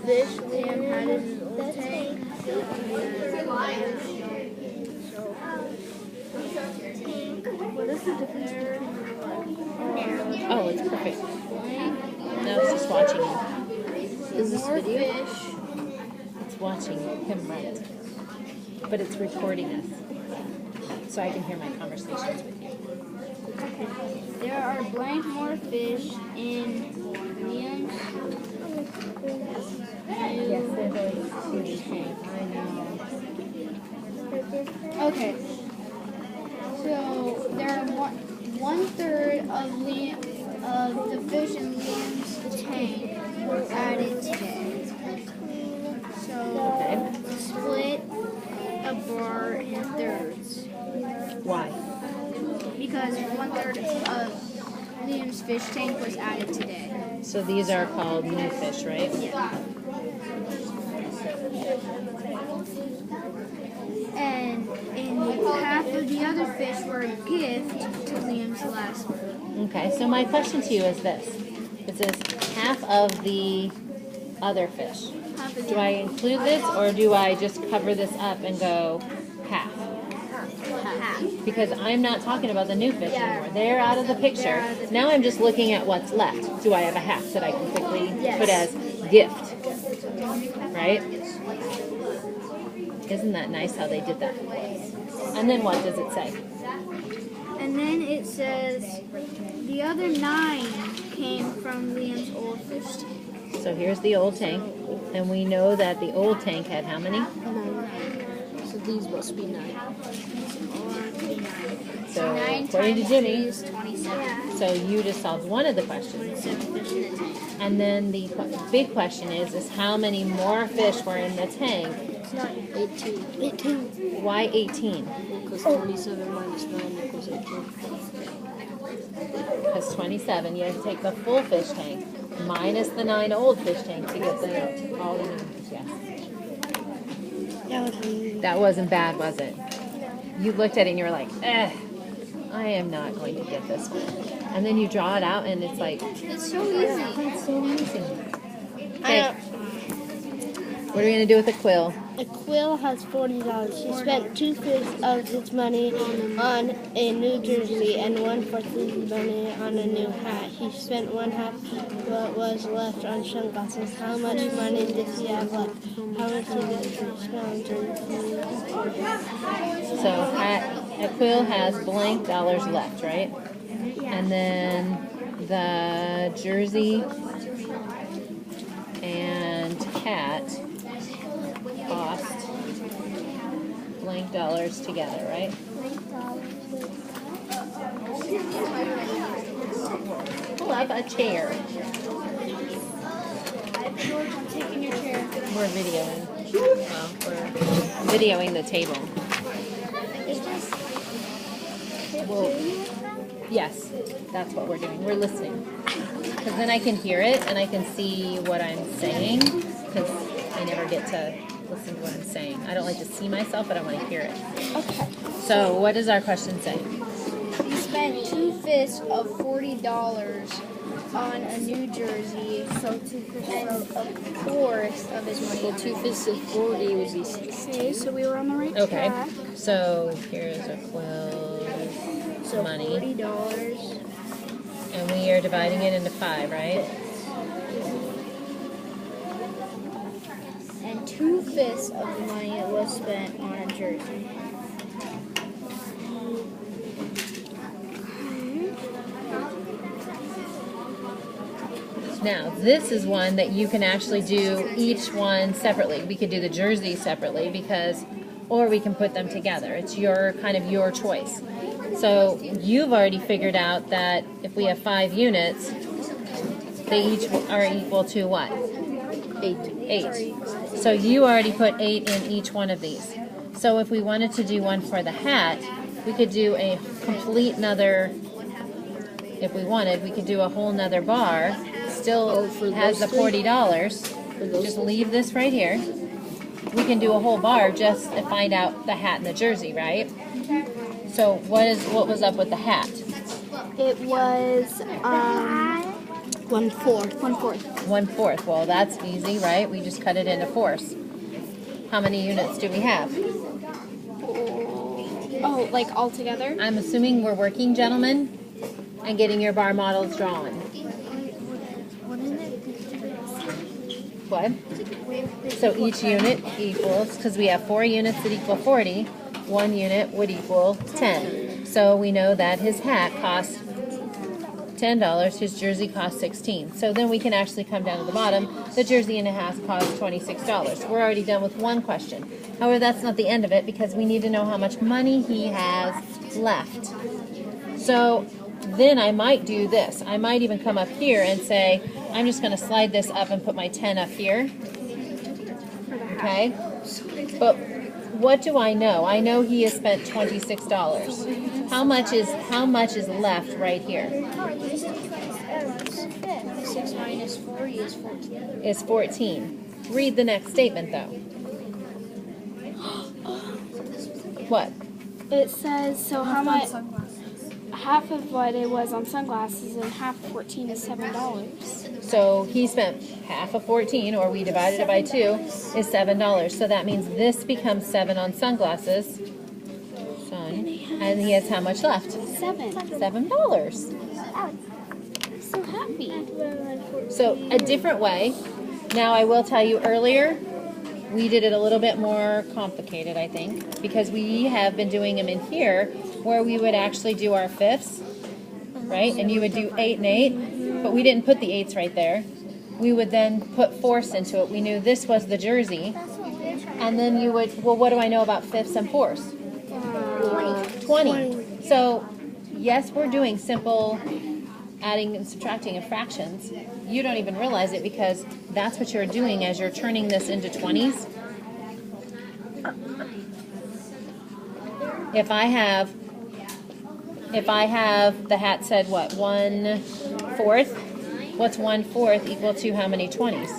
fish Liam had in his old tank. What is the difference between Oh, it's perfect. No, it's just watching him. is this video? It's watching him write. But it's recording us. So I can hear my conversations with you. There are blank more fish in Liam's Yes, there is. I know. Okay. So there are one third of the fish in Liam's tank were added today. So split a bar in thirds Why? because one third of Liam's fish tank was added today. So these are called new fish, right? Yeah. And half of the other fish were a gift to Liam's last one. Okay, so my question to you is this. It says half of the other fish. Half of the Do I include this or do I just cover this up and go half? half. Because I'm not talking about the new fish Yeah. anymore. They're out of the picture. They're out of the Now I'm just looking at what's left. Do I have a half that I can quickly Yes. put as gift? Right? Isn't that nice how they did that? And then what does it say? And then it says the other 9 came from Liam's old fish tank. So here's the old tank. And we know that the old tank had how many? 9. So these must be 9. So 9 according to times Jimmy, 3 is 27. so you just solved one of the questions. 27 fish in the tank. And then the big question is how many more fish were in the tank? It's not 18. 18. Why 18? Because 27 minus 9 equals 18. Because 27, you have to take the full fish tank minus the 9 old fish tank to get all the new fish. Yes. That wasn't bad, was it? You looked at it and you were like, I am not going to get this one. And then you draw it out and it's like, It's so easy. it's so easy. Okay. What are we going to do with the quill? A quill has $40. He spent 2/5 of his money on a new jersey and 1/4 of his money on a new hat. He spent 1/2 what was left on sunglasses. How much money did he have left? How much did he spend on So a quill has blank dollars left, right? And then the jersey and hat cost blank dollars together, right? Pull up a chair. George, I'm taking your chair. We're videoing. Well, we're videoing the table. Well, yes, that's what we're doing. We're listening. Because then I can hear it and I can see what I'm saying. Because I never get to listen to what I'm saying. I don't like to see myself, but I want to hear it. Okay. So, what does our question say? He spent 2/5 of $40 on a new jersey. So 2/5 and a fourth of his money. Well, 2/5 of 40 would be 60. Okay, so we were on the right Okay. track. So, here's a quill So money. $40. And we are dividing it into 5, right? And 2/5 of the money was spent on a jersey. Now, this is one that you can actually do each one separately. We could do the jersey separately or we can put them together. It's your choice. So you've already figured out that if we have 5 units, they each are equal to what? 8. So you already put 8 in each one of these. So if we wanted to do one for the hat, we could do a complete another, if we wanted, we could do a whole nother bar. Still has the $40. Just leave this right here. We can do a whole bar just to find out the hat and the jersey, right? So what was up with the hat? It was 1/4. 1/4. 1/4. Well, that's easy, right? We just cut it into fourths. How many units do we have? Oh, like all together? I'm assuming we're working, gentlemen, and getting your bar models drawn. What? So each unit equals, because we have 4 units that equal 40, 1 unit would equal 10. So we know that his hat costs $10, his jersey costs $16. So then we can actually come down to the bottom. The jersey and a hat costs $26. We're already done with one question. However, that's not the end of it because we need to know how much money he has left. So then I might do this. I might even come up here and say, I'm just going to slide this up and put my 10 up here. Okay? But what do I know? I know he has spent $26. How much is left right here? 6 minus 40 is 14. Is 14. Read the next statement though. What? It says, so how much, half of what it was on sunglasses and half of 14 is $7. So he spent half of 14, or we divided it by 2, is $7. So that means this becomes 7 on sunglasses. And he has how much left? 7. $7. I'm so happy. So a different way. Now I will tell you earlier, we did it a little bit more complicated, I think, because we have been doing them in here where we would actually do our fifths, right? And you would do 8 and 8, but we didn't put the 8s right there. We would then put fourths into it. We knew this was the jersey. And then you would, well, what do I know about fifths and fourths? 20. So, yes, we're doing simple adding and subtracting of fractions. You don't even realize it because that's what you're doing as you're turning this into 20s. If I have the hat said what, 1/4? What's 1/4 equal to how many 20s?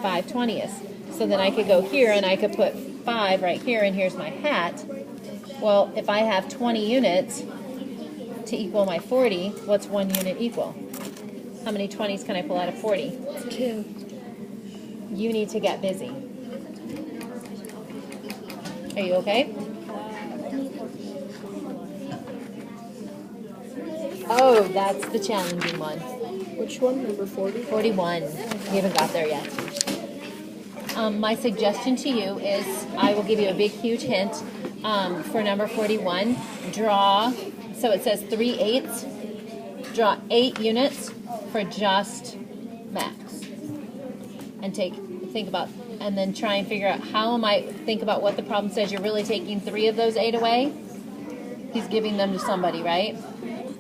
5 20ths. So then I could go here and I could put 5 right here, and here's my hat. Well, if I have 20 units to equal my 40, what's 1 unit equal? How many 20s can I pull out of 40? 2. You need to get busy. Are you okay? Oh, that's the challenging one. Which one? Number 40? 41. We haven't got there yet. My suggestion to you is I will give you a big, huge hint for number 41. Draw, so it says 3/8. Draw 8 units for just Max. And think about, and then try and figure out think about what the problem says. You're really taking 3 of those 8 away. He's giving them to somebody, right?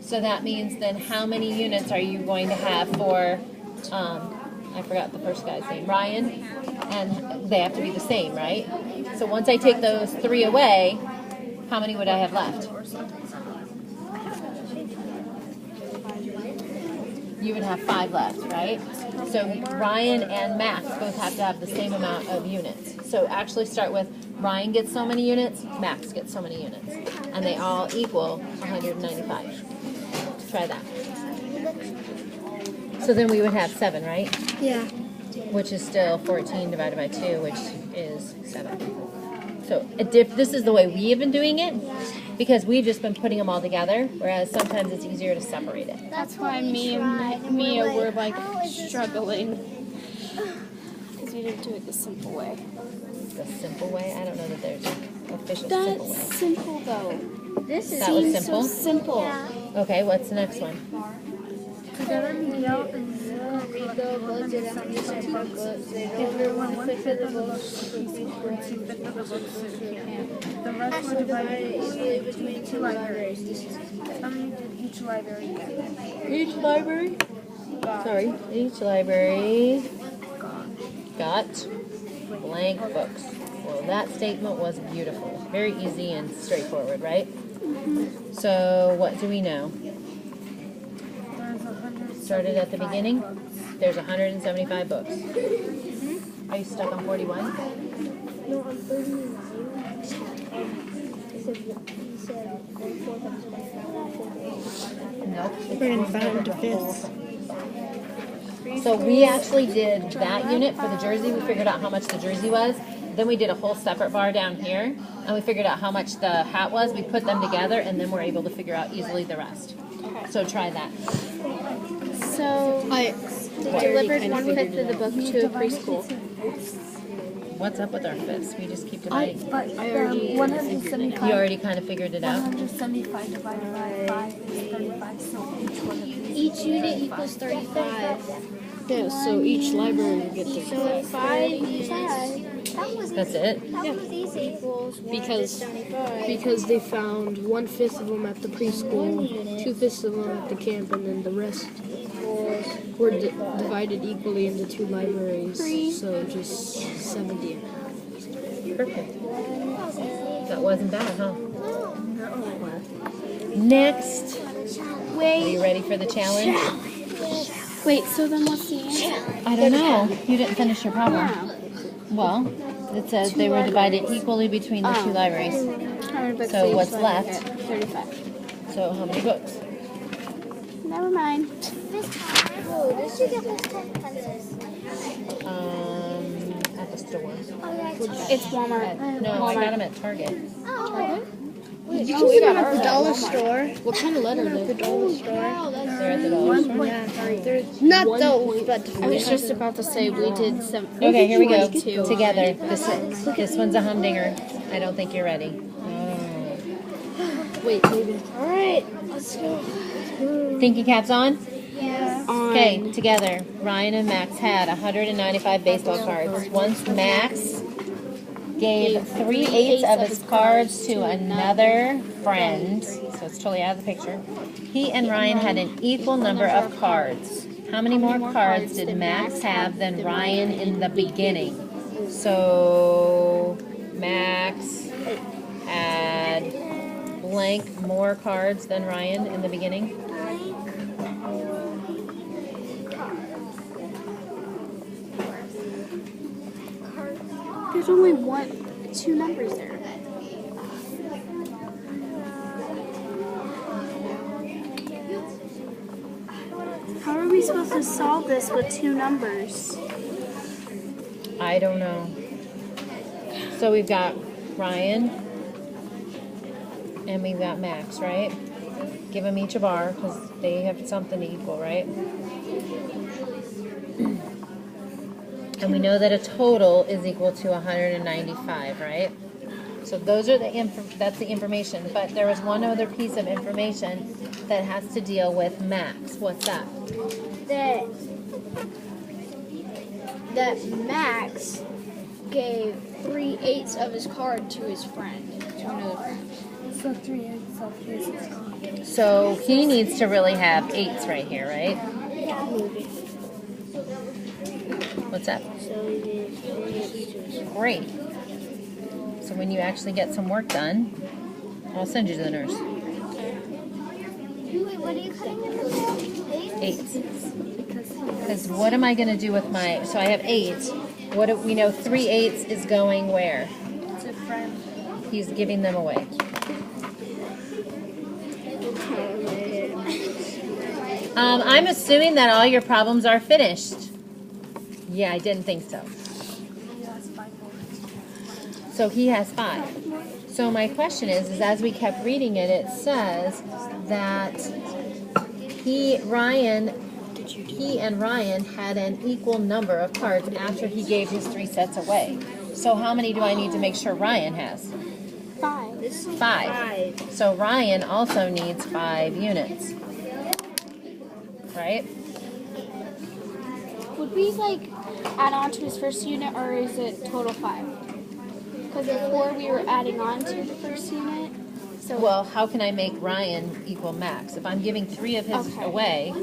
So that means then how many units are you going to have for, I forgot the first guy's name, Ryan? And they have to be the same, right? So once I take those 3 away, how many would I have left? You would have 5 left, right? So Ryan and Max both have to have the same amount of units. So actually start with Ryan gets so many units, Max gets so many units. And they all equal 195. Try that. So then we would have 7, right? Yeah. Which is still 14 divided by 2, which is 7. So this is the way we have been doing it, because we've just been putting them all together, whereas sometimes it's easier to separate it. That's why me and Mia were like struggling. Because we didn't do it the simple way. The simple way? I don't know that there's an official That's simple way. simple though. This is That was Seems simple? so simple. Okay, what's the next one? The rest were divided between 2 libraries. How many did each library get? Each library? Sorry. Each library got blank books. Well, that statement was beautiful. Very easy and straightforward, right? So, what do we know? Started at the beginning. There's 175 books. Are you stuck on 41? No, I'm 39. Nope. We're gonna find the fifth. So we actually did that unit for the jersey. We figured out how much the jersey was. Then we did a whole separate bar down here, and we figured out how much the hat was. We put them together, and then we're able to figure out easily the rest. So try that. So they delivered 1/5 of the book to a preschool. What's up with our fifths? We just keep dividing. But 175. You already kind of figured it out. 175 divided by 5 is 35. So each one of these. Each unit equals 35. Yeah, so each library gets their So 5 units That's it. equals Because 175. because they found 1/5 of them at the preschool, 2/5 of them at the camp, and then the rest were divided equally into 2 libraries. So just 70 and a half. Perfect. That wasn't bad, huh? Next. Are you ready for the challenge? Wait, so then what's the answer? I don't know. You didn't finish your problem. Well, it says they were divided equally between the 2 libraries. How many books So each what's library left? get? 35. So how many books? Never mind. Oh, did you get this pencils? At the store. It's Walmart. No, I got them at Target. You can get them at the dollar store. What kind of letter are they? The dollar store. They're at the dollar store. Not those, but I was just about to say we did some. Okay, here we go. Together. This one's a humdinger. I don't think you're ready. wait, maybe. All right, let's go. Thinking caps on? Yeah. Okay, together. Ryan and Max had 195 baseball cards. Once Max gave 3/8 of his cards to another friend, so it's totally out of the picture, he and Ryan had an equal number of cards. How many more cards did Max have than Ryan in the beginning? So Max had blank more cards than Ryan in the beginning. There's only 2 numbers there. How are we supposed to solve this with 2 numbers? I don't know. So we've got Ryan and we've got Max, right? Give them each a bar because they have something to equal, right? And we know that a total is equal to 195, right? So those are that's the information. But there was one other piece of information that has to deal with Max. What's that? That Max gave 3/8 of his card to his friend, to another friend. So 3/8 of his is gone. So he needs to really have 8s right here, right? What's that? Great. So when you actually get some work done, I'll send you to the nurse. Wait, what are you cutting in the 8s. Because what am I going to do with my... So I have 8. What do we know? 3/8 is going where? It's a friend. He's giving them away. I'm assuming that all your problems are finished. Yeah, I didn't think so. So he has 5. So my question is as we kept reading it, it says that he and Ryan had an equal number of cards after he gave his 3 sets away. So how many do I need to make sure Ryan has? 5. 5. So Ryan also needs 5 units. Right? Would we add on to his first unit, or is it total 5? Because before we were adding on to the first unit. So Well, how can I make Ryan equal Max? If I'm giving 3 of his Okay. away,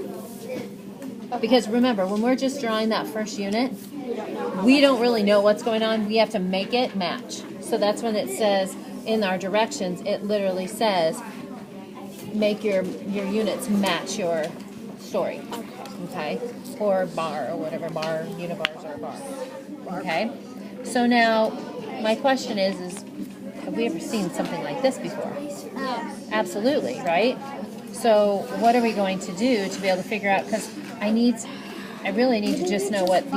because remember, when we're just drawing that first unit, we don't know. we don't really know what's going on. We have to make it match. So that's when it says in our directions, it literally says, make your units match your story. Okay? Or bar, or whatever bar, unibars or bar. Okay? So now, my question is have we ever seen something like this before? Absolutely, right? So what are we going to do to be able to figure out, because I really need to just know what these